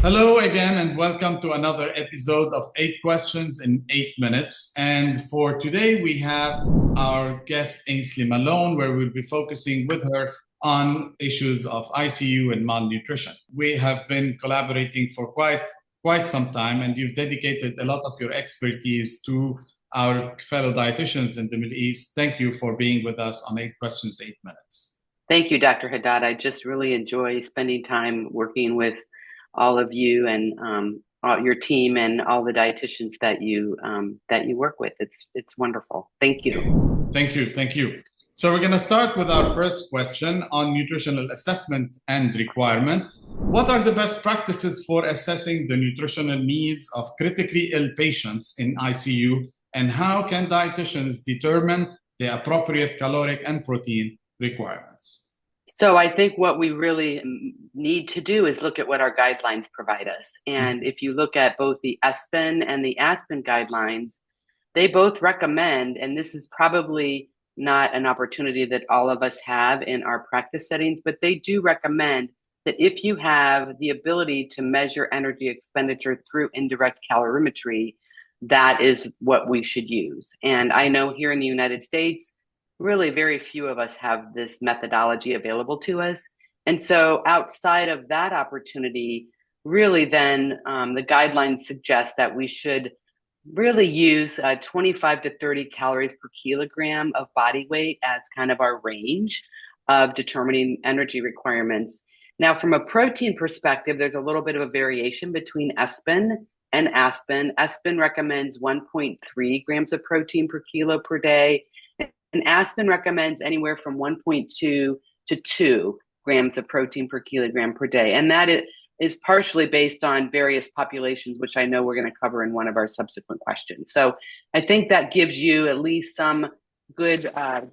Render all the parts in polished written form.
Hello again, and welcome to another episode of 8 Questions in 8 Minutes. And for today, we have our guest, Ainsley Malone, where we'll be focusing with her on issues of ICU and malnutrition. We have been collaborating for quite some time, and you've dedicated a lot of your expertise to our fellow dietitians in the Middle East. Thank you for being with us on 8 Questions, 8 Minutes. Thank you, Dr. Haddad. I just really enjoy spending time working with all of you and your team and all the dietitians that you work with. It's wonderful. Thank you. Thank you. So we're going to start with our first question on nutritional assessment and requirement. What are the best practices for assessing the nutritional needs of critically ill patients in ICU, and how can dietitians determine the appropriate caloric and protein requirements? So I think what we really need to do is look at what our guidelines provide us. And if you look at both the ESPEN and the ASPEN guidelines, they both recommend, and this is probably not an opportunity that all of us have in our practice settings, but they do recommend that if you have the ability to measure energy expenditure through indirect calorimetry, that is what we should use. And I know here in the United States, really very few of us have this methodology available to us. And so outside of that opportunity, really then the guidelines suggest that we should really use 25 to 30 calories per kilogram of body weight as kind of our range of determining energy requirements. Now, from a protein perspective, there's a little bit of a variation between ESPEN and ASPEN. ESPEN recommends 1.3 grams of protein per kilo per day. And ASPEN recommends anywhere from 1.2 to 2 grams of protein per kilogram per day. And that is partially based on various populations, which I know we're going to cover in one of our subsequent questions. So I think that gives you at least some good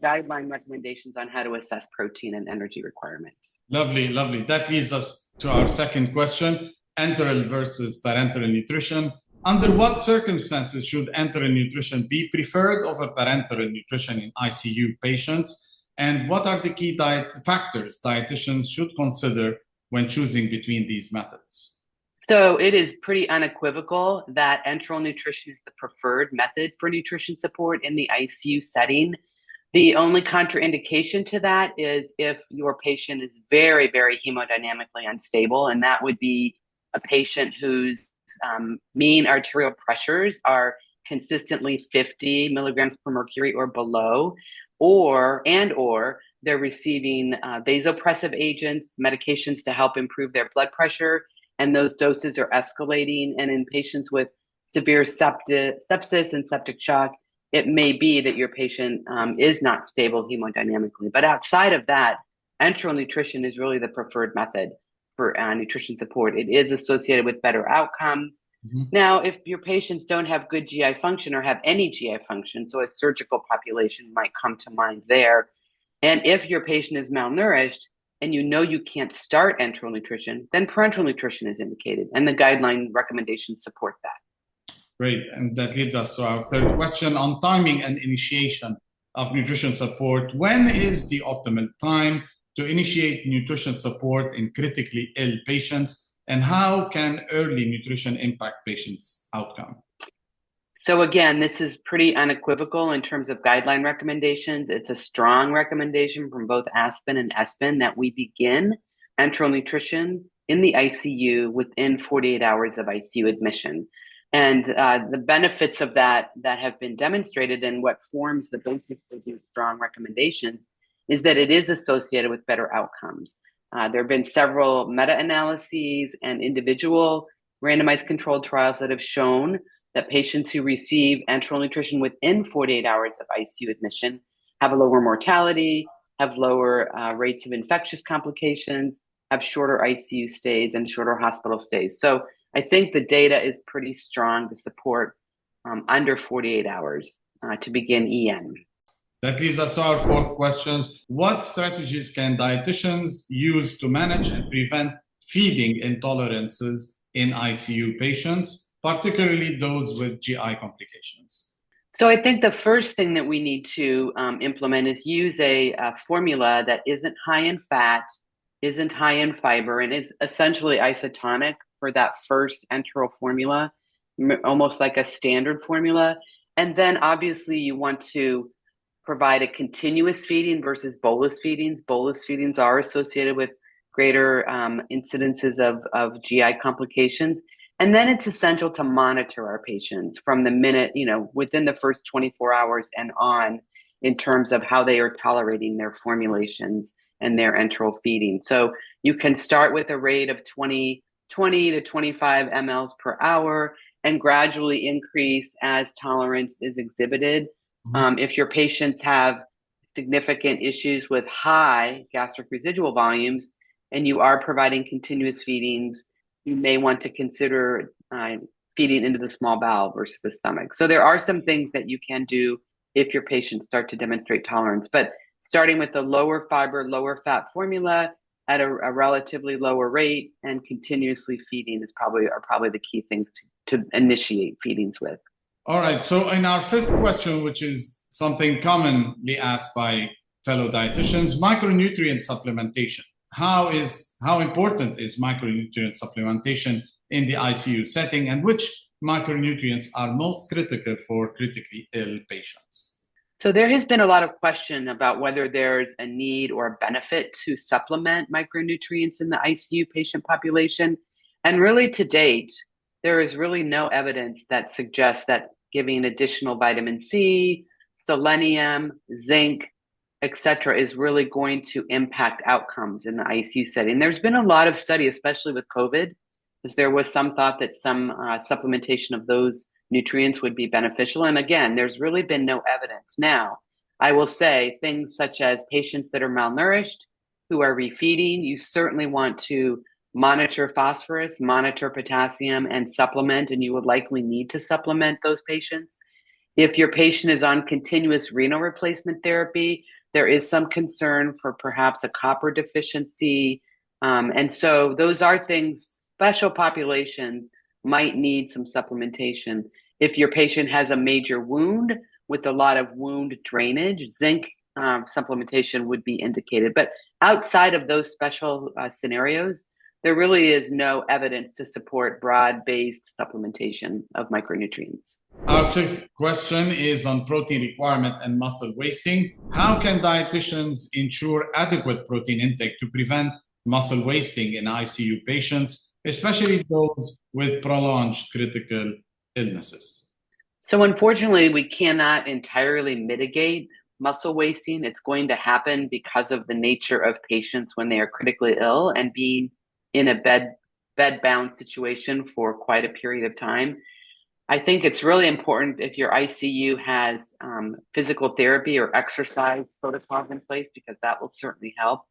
guideline recommendations on how to assess protein and energy requirements. Lovely. That leads us to our second question, enteral versus parenteral nutrition. Under what circumstances should enteral nutrition be preferred over parenteral nutrition in ICU patients? And what are the key diet factors dietitians should consider when choosing between these methods? So it is pretty unequivocal that enteral nutrition is the preferred method for nutrition support in the ICU setting. The only contraindication to that is if your patient is very, very hemodynamically unstable, and that would be a patient whose mean arterial pressures are consistently 50 milligrams per mercury or below, or they're receiving vasopressive agents, medications to help improve their blood pressure, and those doses are escalating. And in patients with severe sepsis and septic shock, it may be that your patient is not stable hemodynamically. But outside of that, enteral nutrition is really the preferred method for nutrition support. It is associated with better outcomes. Now, if your patients don't have good GI function or have any GI function, so a surgical population might come to mind there. And if your patient is malnourished and you know you can't start enteral nutrition, then parenteral nutrition is indicated, and the guideline recommendations support that. Great. And that leads us to our third question on timing and initiation of nutrition support. When is the optimal time to initiate nutrition support in critically ill patients, and how can early nutrition impact patients' outcome? So again, this is pretty unequivocal in terms of guideline recommendations. It's a strong recommendation from both ASPEN and ESPEN that we begin enteral nutrition in the ICU within 48 hours of ICU admission. And the benefits of that have been demonstrated, and what forms the basis for these strong recommendations is that it is associated with better outcomes. There have been several meta-analyses and individual randomized controlled trials that have shown that patients who receive enteral nutrition within 48 hours of ICU admission have a lower mortality, have lower rates of infectious complications, have shorter ICU stays and shorter hospital stays. So I think the data is pretty strong to support under 48 hours to begin EN. That leads us to our fourth question. What strategies can dietitians use to manage and prevent feeding intolerances in ICU patients, particularly those with GI complications? So I think the first thing that we need to implement is use a formula that isn't high in fat, isn't high in fiber, and is essentially isotonic for that first enteral formula, almost like a standard formula. And then obviously you want to provide a continuous feeding versus bolus feedings. Bolus feedings are associated with greater incidences of GI complications. And then it's essential to monitor our patients from the minute, within the first 24 hours and on, in terms of how they are tolerating their formulations and their enteral feeding. So you can start with a rate of 20 to 25 mLs per hour and gradually increase as tolerance is exhibited. If your patients have significant issues with high gastric residual volumes and you are providing continuous feedings, you may want to consider feeding into the small bowel versus the stomach. So there are some things that you can do if your patients start to demonstrate tolerance. But starting with the lower fiber, lower fat formula at a relatively lower rate and continuously feeding are probably the key things to initiate feedings with. All right. So in our fifth question, which is something commonly asked by fellow dietitians, micronutrient supplementation. How important is micronutrient supplementation in the ICU setting, and which micronutrients are most critical for critically ill patients? So there has been a lot of question about whether there's a need or a benefit to supplement micronutrients in the ICU patient population. And really to date, there is really no evidence that suggests that giving additional vitamin C, selenium, zinc, etc., is really going to impact outcomes in the ICU setting. There's been a lot of study, especially with COVID, because there was some thought that some supplementation of those nutrients would be beneficial. And again, there's really been no evidence. Now, I will say things such as patients that are malnourished, who are refeeding, you certainly want to monitor phosphorus, monitor potassium, and supplement, and you would likely need to supplement those patients. If your patient is on continuous renal replacement therapy, there is some concern for perhaps a copper deficiency. And so those are things, special populations might need some supplementation. If your patient has a major wound with a lot of wound drainage, zinc supplementation would be indicated. But outside of those special scenarios, there really is no evidence to support broad-based supplementation of micronutrients. Our sixth question is on protein requirement and muscle wasting. How can dietitians ensure adequate protein intake to prevent muscle wasting in ICU patients, especially those with prolonged critical illnesses? So unfortunately, we cannot entirely mitigate muscle wasting. It's going to happen because of the nature of patients when they are critically ill and being in a bed-bound situation for quite a period of time. I think it's really important if your ICU has physical therapy or exercise protocols in place, because that will certainly help.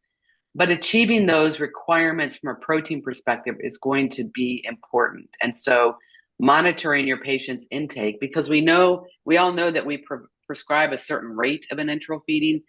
But achieving those requirements from a protein perspective is going to be important. And so monitoring your patient's intake, because we all know that we prescribe a certain rate of an enteral feeding,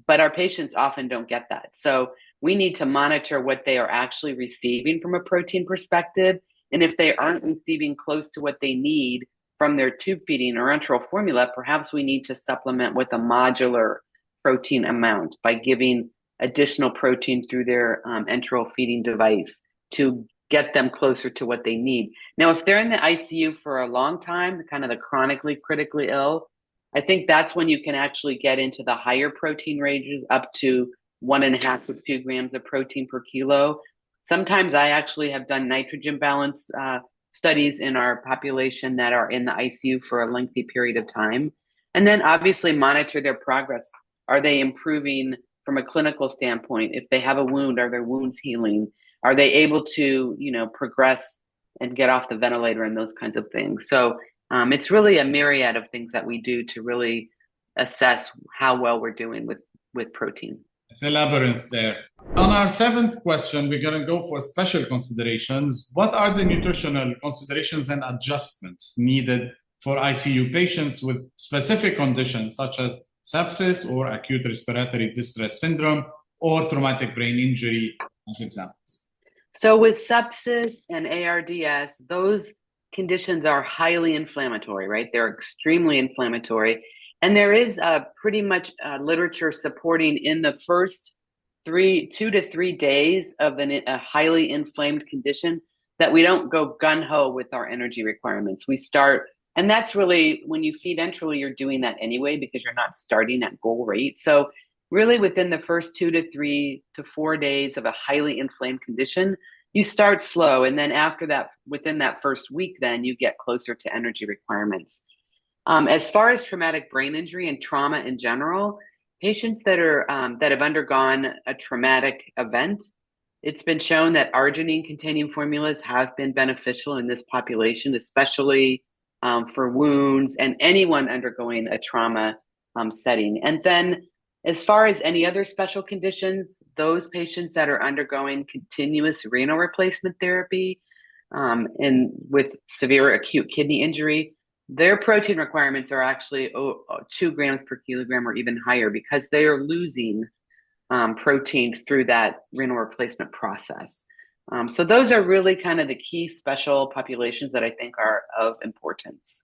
but our patients often don't get that. So we need to monitor what they are actually receiving from a protein perspective. And if they aren't receiving close to what they need from their tube feeding or enteral formula, perhaps we need to supplement with a modular protein amount by giving additional protein through their enteral feeding device to get them closer to what they need. Now, if they're in the ICU for a long time, kind of the chronically critically ill, I think that's when you can actually get into the higher protein ranges, up to 1.5 to 2 grams of protein per kilo. Sometimes I actually have done nitrogen balance studies in our population that are in the ICU for a lengthy period of time. And then obviously monitor their progress. Are they improving from a clinical standpoint? If they have a wound, are their wounds healing? Are they able to, progress and get off the ventilator and those kinds of things? So it's really a myriad of things that we do to really assess how well we're doing with protein. It's a labyrinth there. On our seventh question, we're going to go for special considerations. What are the nutritional considerations and adjustments needed for ICU patients with specific conditions such as sepsis or acute respiratory distress syndrome or traumatic brain injury as examples? So with sepsis and ARDS, those conditions are highly inflammatory, right? They're extremely inflammatory. And there is pretty much literature supporting in the first 2 to 3 days of a highly inflamed condition that we don't go gung-ho with our energy requirements. We start, and that's really, when you feed enterally, you're doing that anyway because you're not starting at goal rate. So really within the first 2 to 3 to 4 days of a highly inflamed condition, you start slow. And then after that, within that first week, then you get closer to energy requirements. As far as traumatic brain injury and trauma in general, patients that have undergone a traumatic event, it's been shown that arginine-containing formulas have been beneficial in this population, especially for wounds and anyone undergoing a trauma setting. And then as far as any other special conditions, those patients that are undergoing continuous renal replacement therapy and with severe acute kidney injury, their protein requirements are actually 2 grams per kilogram or even higher because they are losing proteins through that renal replacement process. So those are really kind of the key special populations that I think are of importance.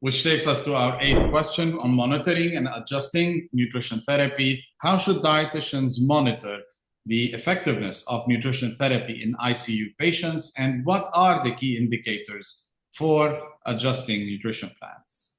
Which takes us to our 8th question on monitoring and adjusting nutrition therapy. How should dietitians monitor the effectiveness of nutrition therapy in ICU patients, and what are the key indicators for adjusting nutrition plans?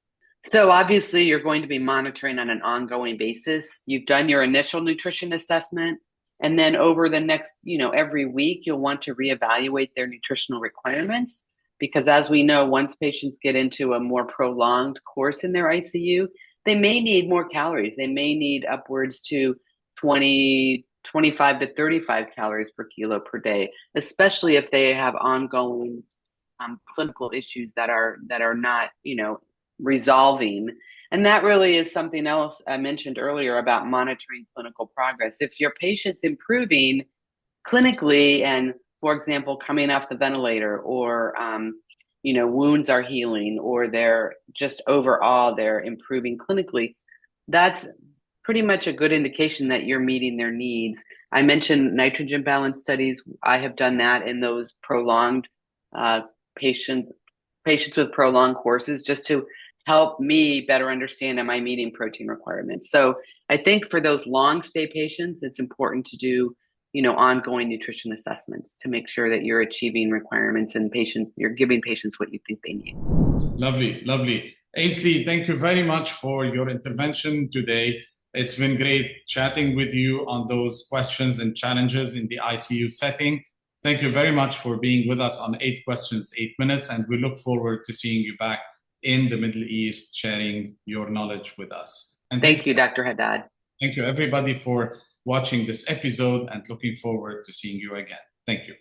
So obviously you're going to be monitoring on an ongoing basis. You've done your initial nutrition assessment, and then over the next, every week, you'll want to reevaluate their nutritional requirements. Because as we know, once patients get into a more prolonged course in their ICU, they may need more calories. They may need upwards to 25 to 35 calories per kilo per day, especially if they have ongoing clinical issues that are not, resolving. And that really is something else I mentioned earlier about monitoring clinical progress. If your patient's improving clinically and, for example, coming off the ventilator, or wounds are healing, or they're just overall they're improving clinically, that's pretty much a good indication that you're meeting their needs. I mentioned nitrogen balance studies. I have done that in those prolonged patients with prolonged courses, just to help me better understand, am I meeting protein requirements? So I think for those long stay patients, it's important to do ongoing nutrition assessments to make sure that you're achieving requirements and you're giving patients what you think they need. Lovely. Ainsley, thank you very much for your intervention today. It's been great chatting with you on those questions and challenges in the ICU setting. Thank you very much for being with us on 8 Questions, 8 Minutes, and we look forward to seeing you back in the Middle East, sharing your knowledge with us. And thank you, Dr. Haddad. Thank you, everybody, for watching this episode, and looking forward to seeing you again. Thank you.